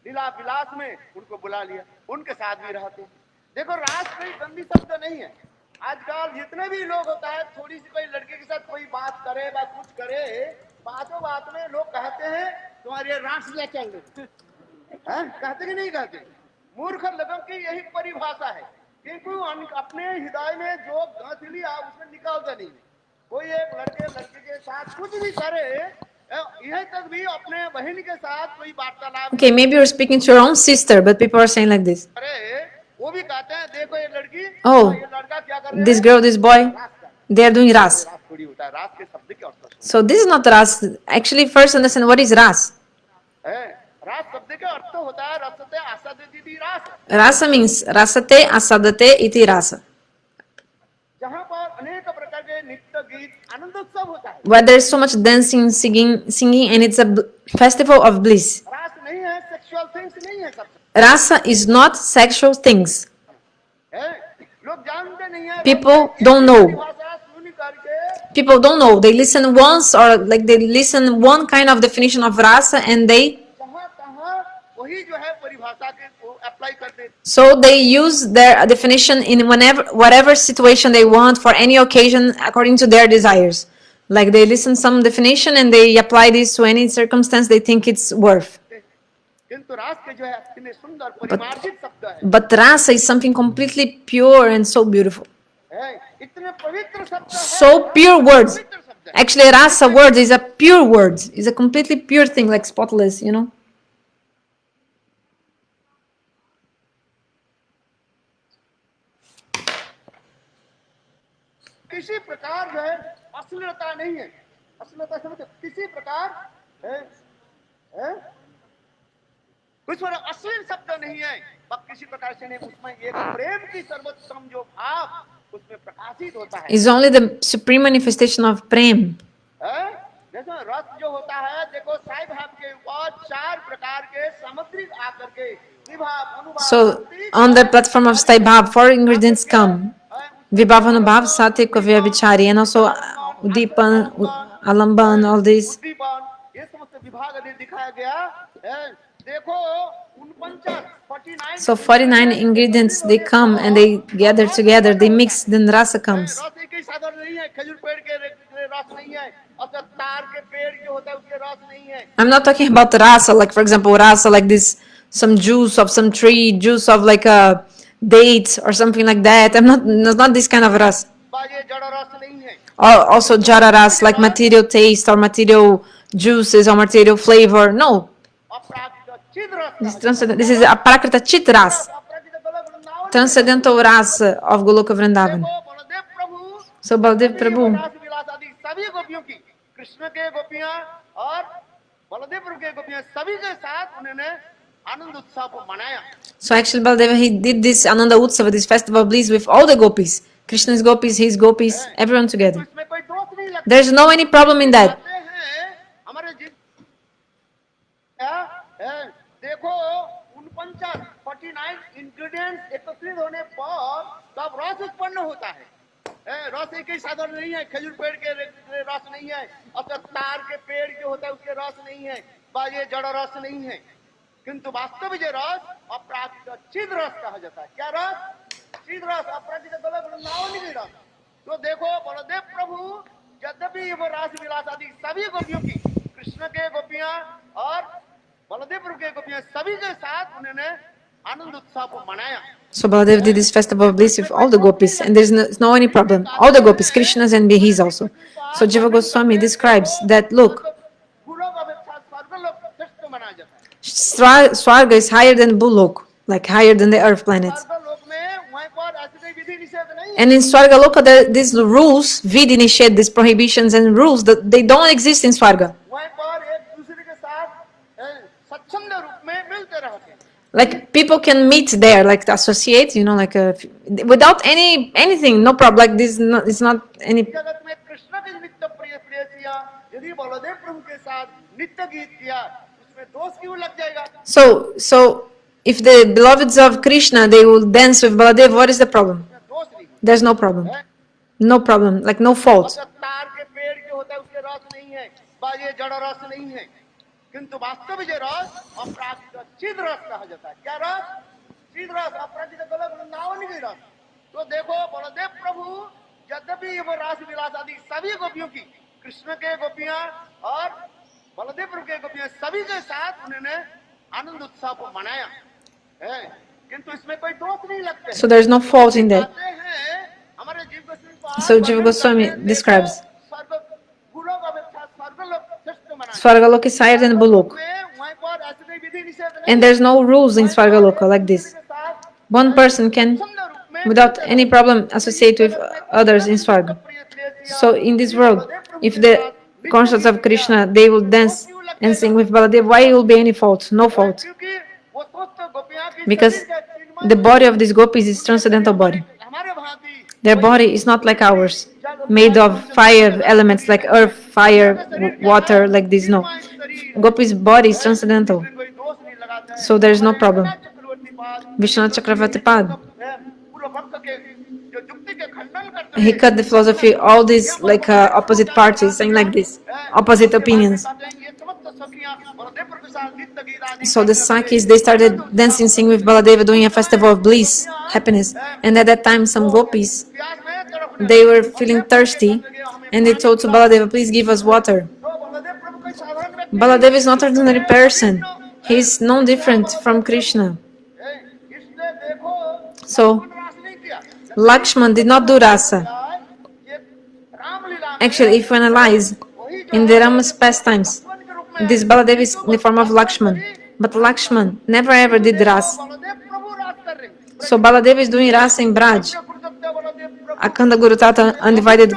लीला विलास में उनको बुला लिया, उनके साथ भी रहते। देखो रास कोई गंदी शब्द नहीं है। आजकल जितने भी लोग होता है थोड़ी सी कोई लड़के के साथ कोई बात करे या कुछ करे, बातों बात में लोग कहते हैं तुम्हारे रास क्या चल रही। कहते कि नहीं कहते? मूर्ख लोगों की यही परिभाषा है, क्योंकि अपने हृदय में जो गांठली आप उसमें निकालते नहीं। कोई एक लड़के लड़के के साथ कुछ भी करे, यह तक भी अपने बहन के साथ कोई वार्तालाप okay, maybe you're speaking to your own sister, but people are saying like this. करे, वो भी कहते हैं देखो ये लड़की Oh, ये लड़का क्या कर रहे this हैं? girl, this boy, they are doing Ras. रास थोड़ी होता है, रास के शब्द के अर्थ सुनो। So this is not Ras. Actually, first understand what is Ras. रास शब्द का अर्थ होता है रसते आसादिति रास। Rasa means Rasate asadate iti Rasa. जहाँ पर अनेक प्रकार के नृत्य गीत आनंद उत्सव होता है। Where there is so much dancing, singing, and it's a festival of bliss. रास नहीं है, सेक्सुअल थिंग्स नहीं है सब। Rasa is not sexual things. लोग जानते नहीं है। People don't know. भाषा सुन करके People don't know. They listen once or like they listen one kind of definition of Rasa and they जहाँ तहाँ वही जो है परिभाषा के अप्लाई करते हैं। so they use their definition in whatever situation they want for any occasion according to their desires. Like they listen some definition and they apply this to any circumstance they think it's worth. किंतु रास के जो है इतने सुंदर परिमार्जित शब्द है। But Rasa is something completely pure and so beautiful. इतने पवित्र शब्द है। So pure words. पवित्र शब्द है। Actually, Rasa word is a pure word. It's a completely pure thing, like spotless, you know. किसी प्रकार जो है अश्लीलता नहीं है। अश्लीलता समझते किसी प्रकार है? उसमें अश्लील शब्द नहीं है, किसी प्रकार से नहीं। उसमें एक प्रेम की सर्वोत्तम जो भाव उसमें प्रकाशित होता है। It's only the supreme manifestation of prem. देखो रस जो होता है, देखो साई भाव के ऊपर 4 प्रकार के सामग्री आकर के विभाव अनुभाव। So on the platform of Stai Bhav, 4 ingredients come. Vibhava Anubhav, Satvika, Vyabhichari, and also Udipan, Alamban, all these. उद्दीपन ये समस्त विभाग दिखाया गया। देखो 49 So 49 ingredients, they come and they gather together, they mix, then Rasa comes. रस एक ही साधन नहीं है। खजूर पेड़ के रस नहीं है, और तार के पेड़ जो होता है उसके रस नहीं है। I'm not talking about Rasa, like for example, Rasa like this, some juice of some tree, juice of like a date or something like that. Not this kind of Ras. ये जड़ रस नहीं है। Also Jara Ras, like material taste or material juices or material flavor. No. अपराकृत चिद रस। This is Aprakrita Chit Ras, अपराकृत गलत Vrindavan. transcendental Ras of Goloka Vrindavan. देखो बलदेव प्रभु So Baldev Prabhu, रास विलास आदि सभी गोपियों की, कृष्ण के गोपियां और बलदेव प्रभु के गोपियां सभी के साथ उन्होंने आनंद उत्सव मनाया। so actually Baldeva, he did this Ananda Utsava, this festival of bliss with all the gopis. Krishna's gopis, his gopis, everyone together. इसमें कोई दोष नहीं लगता। There's no any problem in that. कहते हैं हमारे देखो 49 इंग्रेडिएंट्स एकत्रित होने पर तब रस उत्पन्न होता है। रस एक ही साधन नहीं है। खजूर पेड़ के रस नहीं है, और तार के पेड़ के होता है उसके रस नहीं है, ये जड़ रस नहीं है। किंतु वास्तव में जो रस अपराकृत चिद रस कहा जाता है। क्या रस? चिद रस, अपराकृत गलत वृंदावन की रस। तो देखो बलदेव प्रभु यद्यपि वो रास विलास आदि सभी गोपियों की, कृष्ण के गोपियां और बलदेव प्रभु के गोपियां सभी के साथ उन्होंने आनंद उत्साह को मनाया. So Baladev did this festival of bliss with all the gopis, and there's no any problem. All the gopis, Krishna's and his also. So Jiva Goswami describes that, look, भूलोक अपेक्षा स्वर्गलोक श्रेष्ठ माना जाता है. Swarga is higher than Bulok, like higher than the earth planets. स्वर्गलोक में वहीं पर ऐसे कोई विधि निषेध नहीं है. And in Swargaloka, these rules, Vidi Nishad, these prohibitions and rules, that they don't exist in Swarga. वहीं पर एक दूसरे के साथ स्वच्छंद रूप में मिलते रहते हैं. Like people can meet there, like to associate, like without anything, no problem. Like this, it's not any. जगत में कृष्ण के नित्य प्रिय प्रेयसिया यदि बलदेव प्रभु के साथ नित्य गीत किया उसमें दोष क्यों लग जाएगा. So if the beloveds of Krishna they will dance with Baladev, what is the problem? दोष नहीं. There's no problem, no problem, like no fault. तार के पेड़ के होता है उसके रस नहीं है, बाजे जड़ रस नहीं है, किंतु वास्तविक जो रस अपराजित चिद रस कहा जाता है. क्या रस? चिद रस, अपराजित गलत वृंदावन की रस. तो देखो बलदेव प्रभु यद्यपि वो रास विलास आदि सभी गोपियों की, कृष्ण के गोपियां और बलदेव प्रभु के गोपियां सभी के साथ उन्होंने आनंद उत्साह को मनाया है, किंतु इसमें कोई दोष नहीं लगते. So there's no fault in that. आते हैं हमारे जीव Goswami. So Jiva Goswami describes स्वर्ग भूलोक अपेक्षा स्वर्गलोक श्रेष्ठ माना. Swargaloka is higher than Bulok, वहीं पर ऐसे कोई विधि निषेध नहीं. and there's no rules in Swargaloka like this. One person can, without any problem, associate with others in Swarga. So in this world, if the conscience of Krishna, they will dance and sing with Baladev, why will be any fault? No fault. क्योंकि वो स्वस्थ गोपियां की Because शरीर का चिन्मय the body of these gopis is transcendental body. हमारे भांति Their body is not like ours, made of fire elements like earth, fire, water, like this. No. Gopi's body is transcendental. कोई दोष नहीं लगाता है. So there is no problem. चक्रवर्ती पाद Vishwanath Chakravarti Pad, पूर्व भक्त के जो युक्ति के खंडन करते he cut the philosophy, all these like opposite parties, saying like this, opposite opinions. हैं, ये समस्त सखियां बलदेव प्रभु के साथ नित्य गीत आदि So the Sakis, they started dancing, singing with Baladeva, doing a festival of bliss, happiness. And at that time, some gopis, प्यास में तड़पने they were feeling thirsty, and they told to Baladeva, please give us water. तो बलदेव प्रभु कोई साधारण व्यक्ति Baladeva is not an ordinary person. He is no different from Krishna. है. इसने देखो So रास नहीं किया. Lakshman did not do rasa. ये Ramlila Actually, if we analyze in the Rama's pastimes, this Baladeva is in the form of Lakshman. But Lakshman never ever did ras. Baldev प्रभु रास कर रहे हैं. So Baladeva is doing rasa in Braj. Gurudev Baldev Prabhu Akhanda Guru Tata, undivided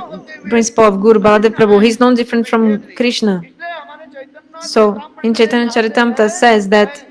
principle of Guru Baladev Prabhu, he's no different from Krishna. इसलिए हमारे चैतन्य So in Chaitanya Charitamrita says that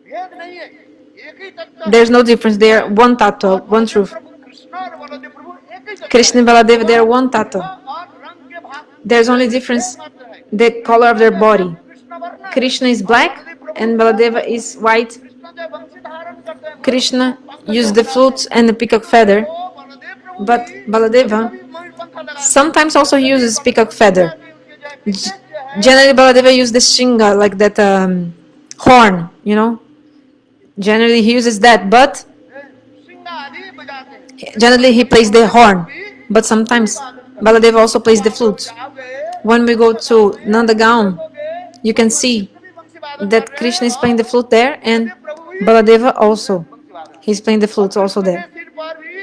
भेद नहीं है, एक ही तत्व. there's no difference, they are one tattva, one truth. Krishna और बलदेव प्रभु एक ही तत्व Krishna and Baladeva, they are one tattva. और रंग के भाग There's only difference, मात्र है. the color of their body. Krishna वर्ण Krishna is black and Baladeva is white. Krishna जो वंशी धारण करते हैं Krishna used the flute and the peacock feather, वो बलदेव प्रभु but Baladeva मयूर पंखा लगा sometimes also uses peacock feather. उनके जो Generally, Baladeva used the shinga, like that horn, Generally, he uses that, but सिंगा आदि बजाते हैं. generally he plays the horn. But sometimes Baladeva also plays the flute. आप गए When we go to Nandagaon, you can see भी वंशी वादन that Krishna is playing the flute there, and Baladeva also. He's playing the flute also there. सिर पर भी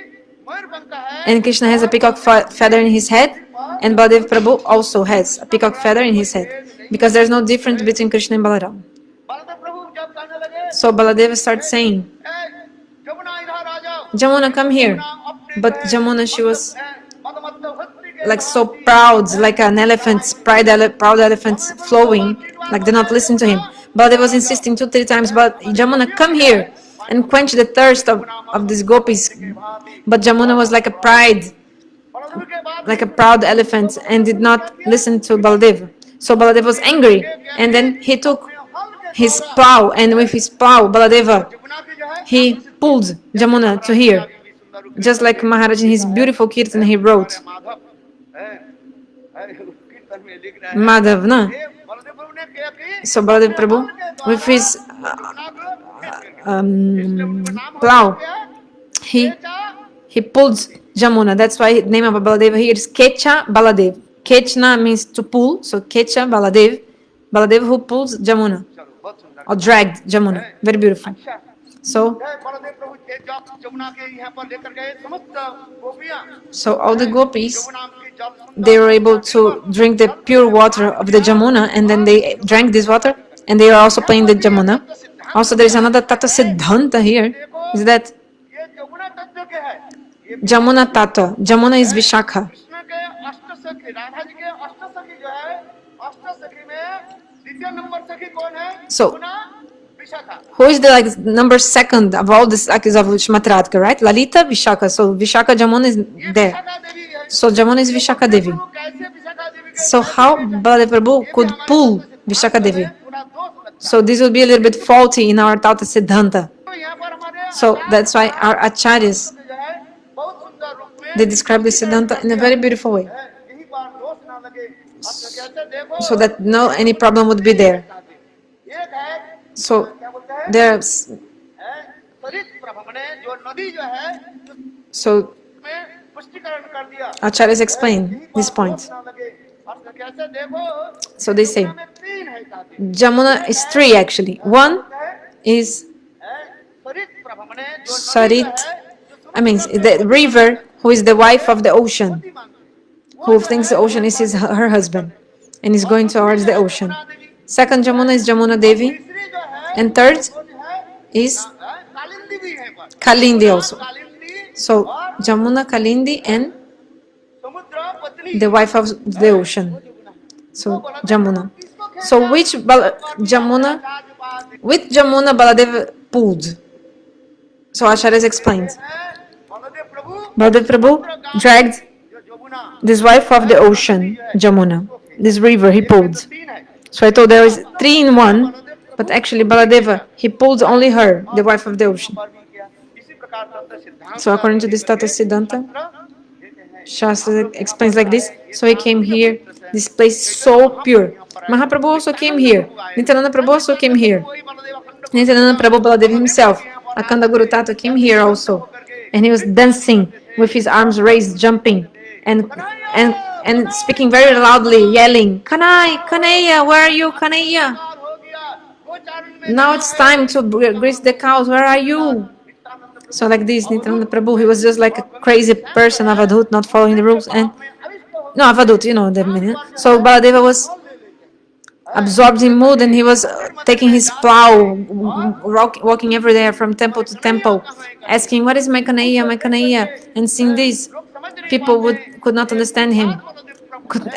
मयूर पंखा है. And Krishna has a peacock feather in his head, and Baladev Prabhu also has a peacock feather in his head. Because there's no difference between Krishna and Balaram. Baldev प्रभु जब कहने लगे So Baladeva starts saying, Jamuna इधर आ जाओ. Jamuna, come here. But Jamuna, she was मदमत्त भक्ति के like so proud, like an elephant, proud elephants flowing, like they're not listening to him. Baladev was insisting 2-3 times, but Jamuna, come here and quench the thirst of these gopis. But Jamuna was like a Baldev के बाद like a proud elephant and did not listen to Baladev. So Baladev was angry, and then he took his plow, and with his plow, Baladeva, Jamuna की जो है he pulled Jamuna to here. Just like Maharaj in his beautiful kirtan he wrote, Madhav है कीर्तन में लिख रहा है. Madhav, no? Baldev प्रभु ने क्या की So Baladev Prabhu, with his plow, he pulled Jamuna. That's why the name of Baladeva here is Kecha Baladev. Kechna means to pull, so Kecha Baladev. Baladev who pulls Jamuna, चलो बहुत सुंदर. or dragged Jamuna. Very beautiful. So, Baldev प्रभु जमुना के यहाँ पर लेकर गए समस्त गोपियां so all the gopis, Jamuna के जल they were able to drink the pure water of the Jamuna, and then they drank this water, and they are also playing the Jamuna. Also, there is another Tata Siddhanta here, is that ये जमुना तत्व के है ये Jamuna Tata, Jamuna is Vishakha. Krishna के अष्ट सखी राधा जी के अष्ट सखी जो है अष्ट सखी में द्वितीय नंबर सखी कौन है So, Jamuna Vishakha who is the like number second of all the Sakhis of Shmatradka, right? Lalita, Vishaka. So Vishaka Jamuna is ये there. विशाखा देवी है So Jamuna is Vishaka Devi. प्रभु कैसे विशाखा देवी के So how Baladev Prabhu could pull Vishaka Devi? पूरा दोष लगता So this will be a little bit faulty in our Tata Siddhanta. है तो यहाँ पर हमारे So that's why our acharyas, जो है बहुत सुंदर रूप में they describe the Siddhanta in a very beautiful way, यही बात दोष ना लगे अब तो कहते देखो so that no any problem would be there. एक है So क्या बोलते हैं there's सरित प्रभमने जो नदी जो है so में पुष्टिकरण कर दिया acharyas explain this point. ना लगे अब तो कहते देखो So they say में तीन है कहते Jamuna is three actually. One is सरित प्रभमने जो Sarit, I mean the river, who is the wife of the ocean, who thinks the ocean is her husband and is going towards the ocean. Second Jamuna is Jamuna Devi, तीसरी जो है and third वो जो है is Kalindi भी है पर Kalindi also. Kalindi So Jamuna, Kalindi, and समुद्र पत्नी the wife of the ocean. So Jamuna. So which Jamuna, with Jamuna Baladev pulled? So Acharyas explained. Baldev Prabhu Baladev Prabhu dragged जो Jamuna this wife of the ocean, Jamuna, this river he pulled. तीन है So I thought there was three in one, but actually Baladeva, he pulled only her, the wife of the ocean. पर भी किया इसी प्रकार तत्व सिद्धांत So according to this Tata Siddhanta, Shastra explains like this. So he came here, this place is so pure. Mahaprabhu also came here. Nityananda Prabhu also came here. Nityananda Prabhu Baladev himself, Akanda Guru Tata came here also. And he was dancing with his arms raised, jumping and speaking very loudly, yelling, Kanai, Kanaya, where are you, Kanaya? हो गया वो चारण में Now it's time to grease the cows, where are you? So like this, Nityananda Prabhu, he was just like a crazy person, Avadhut, not following the rules. And no, Avadhut, you know the meaning. So Baladeva was absorbed in mood, and he was taking his plow, walking every day from temple to temple, asking, what is my Kanaiya? And seeing this, people could not understand him.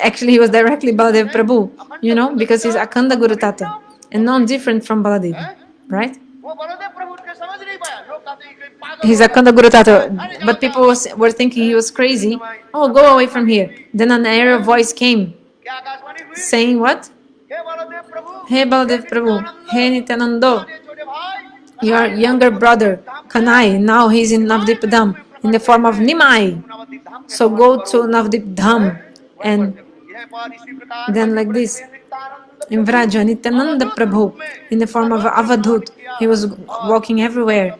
Actually, he was directly Baladev Prabhu, you know, because he's Akanda Guru Tata, and non-different from Baladeva, right? वो बलदेव प्रभु के समझ नहीं पाया लोग कहते हैं कि पागल He's Akanda Guru Tata, but people were thinking he was crazy. Oh, go away from here. Then an air voice came, क्या आकाशवाणी हुई saying what? Hey Baldev Prabhu Hey Baladev Prabhu, hey Nityanando, ये छोटे भाई your younger brother, Kanai, now he's in Navdip Dham, in the form of Nimai. Navdeep Dham So go to Navdip Dham, and यह पर इसी प्रकार then like this, Nityanand in Vraja, Nityananda Prabhu, in the form of Avadhut, he was walking everywhere.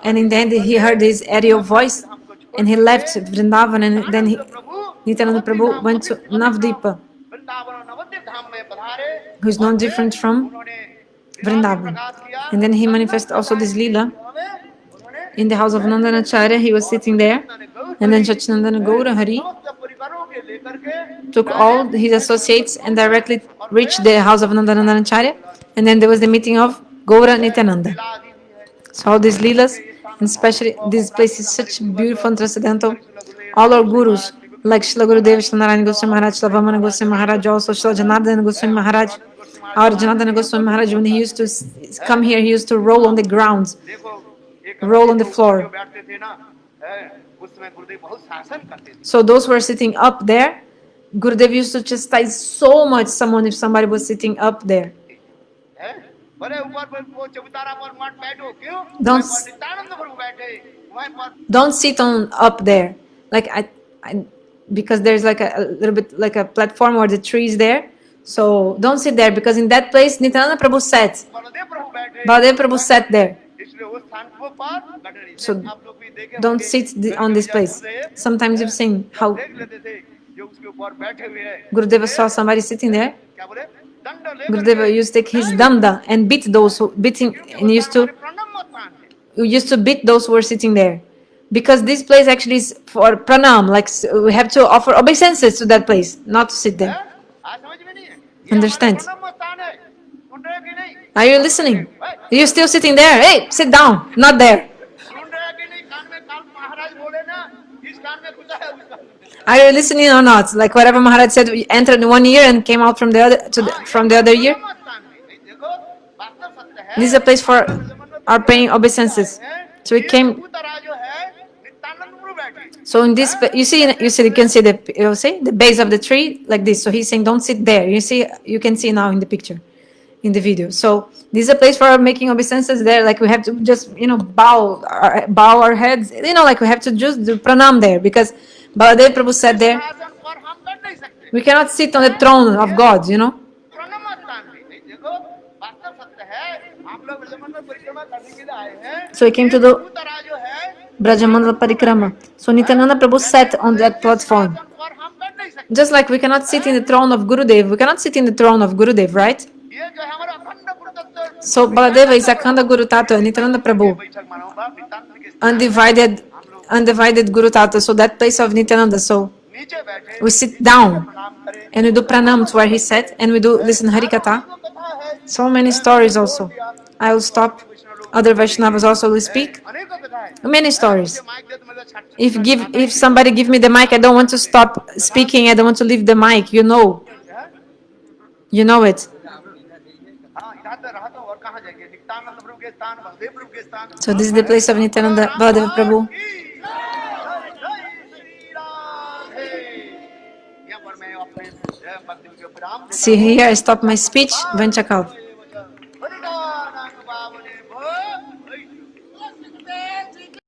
And in the end, he heard his aerial voice, and he left Vrindavan, and then Nityananda Prabhu went to Navdipa, Vrindavan Navdeep धाम में पधारे who is not different from उन्होंने Vrindavan. प्रकाश किया And then he manifested also this lila उन्होंने in the house of Nandanacharya. He was sitting there, and then Sachinandana Gaura Hari समस्त परिवारों के लेकर के took all his associates and directly reached the house of Nandanacharya. And then there was the meeting of Gaura Nityananda. So all these leelas, and especially this place is such beautiful and transcendental. All our gurus, like Srila Gurudev, Srila Narayana Goswami Maharaj, Srila Vamana Goswami Maharaj, also Srila Janardana Goswami Maharaj. Our Janardana Goswami Maharaj, when he used to come here, he used to roll on the ground, देखो एक roll on the जो floor. बैठते थे ना उस समय गुरुदेव बहुत शासन करते थे So those who were sitting up there, Gurudev used to chastise so much someone if somebody was sitting up there. हैं? भले ऊपर पर वो चबूतरा पर मत बैठो क्यों Don't- वहीं पर नित्यानंद प्रभु बैठे वहीं पर Don't sit on up there, like because there's like a little bit like a platform where the tree is there. So don't sit there, because in that place Nityananda Prabhu sat. Baldev प्रभु बैठे Baladev Prabhu sat there. इसलिए उस स्थान को पर Gadri So आप लोग भी देखे don't होंगे, sit on this place. Sometimes you've seen how देख लेते थे जो उसके ऊपर बैठे हुए हैं Gurudeva saw somebody sitting there. क्या बोले दंड ले Gurudeva used to take his damda and beat those who beat him, and used to प्रणम मत प्राण we used to beat those who were sitting there, because this place actually is for pranam. Like we have to offer obeisances to that place, not to sit there. हैं? आज समझ में नहीं है ये Understand? हमारा प्रणव स्थान है सुन रहे हो कि नहीं Are you listening? Are you still sitting there? Hey, sit down. Not there. सुन रहे हो कि नहीं कान में काल महाराज बोले ना इस कान में घुसा है उस कान में Are you listening or not? Like whatever Maharaj said, we entered 1 year and came out from the other from the other year. Pranav स्थान है देखो वास्तव सत्य है This is a place for our paying obeisances. So we ये came. कबूतरा जो है नित्यानंद गुरु बैठे So in this, you can see the base of the tree like this. So he's saying, don't sit there. You can see now in the picture, in the video. So this is a place for making obeisances there. Like we have to just bow our heads. Like we have to just do pranam there, because Baladev Prabhu said there, सिंहासन पर हम बैठ नहीं सकते we cannot sit on the throne of God. Pranav स्थान है देखो वास्तव सत्य है आप लोग ब्रजमंडल परिक्रमा करने के लिए आए हैं So he came to the कबूतरा जो है Brajamandala Parikrama. So Nityananda Prabhu sat on that platform. सिंहासन पर हम बैठ नहीं सकते Just like we cannot sit in the throne of Gurudev, we cannot sit in the throne of Gurudev, right? ये जो है हमारा अखंड गुरु तत्व So Baladeva is Akhanda Guru Tata, Nityananda Prabhu, बैठक मानूंगा नित्यानंद के स्थान undivided Guru Tata. So that place of Nityananda. So नीचे बैठे we sit down प्रणाम करें and we do pranam to where he sat, and we do listen Harikatha. तो कथा है So many stories also. I will stop. Other Vaishnavas also will speak. अनेकों कथा है Many stories. माइक दे तो मैं छट If somebody give me the mic, I don't want to stop speaking. I don't want to leave the mic. You know it. हाँ इधर तो रहा तो और कहाँ जाएंगे नित्यानंद प्रभु के स्थान बलदेव प्रभु के स्थान So this is the place of Nityananda Baladeva Prabhu. यहाँ पर मैं अपने भक्ति के विराम See here, I stop my speech. Vanchakal.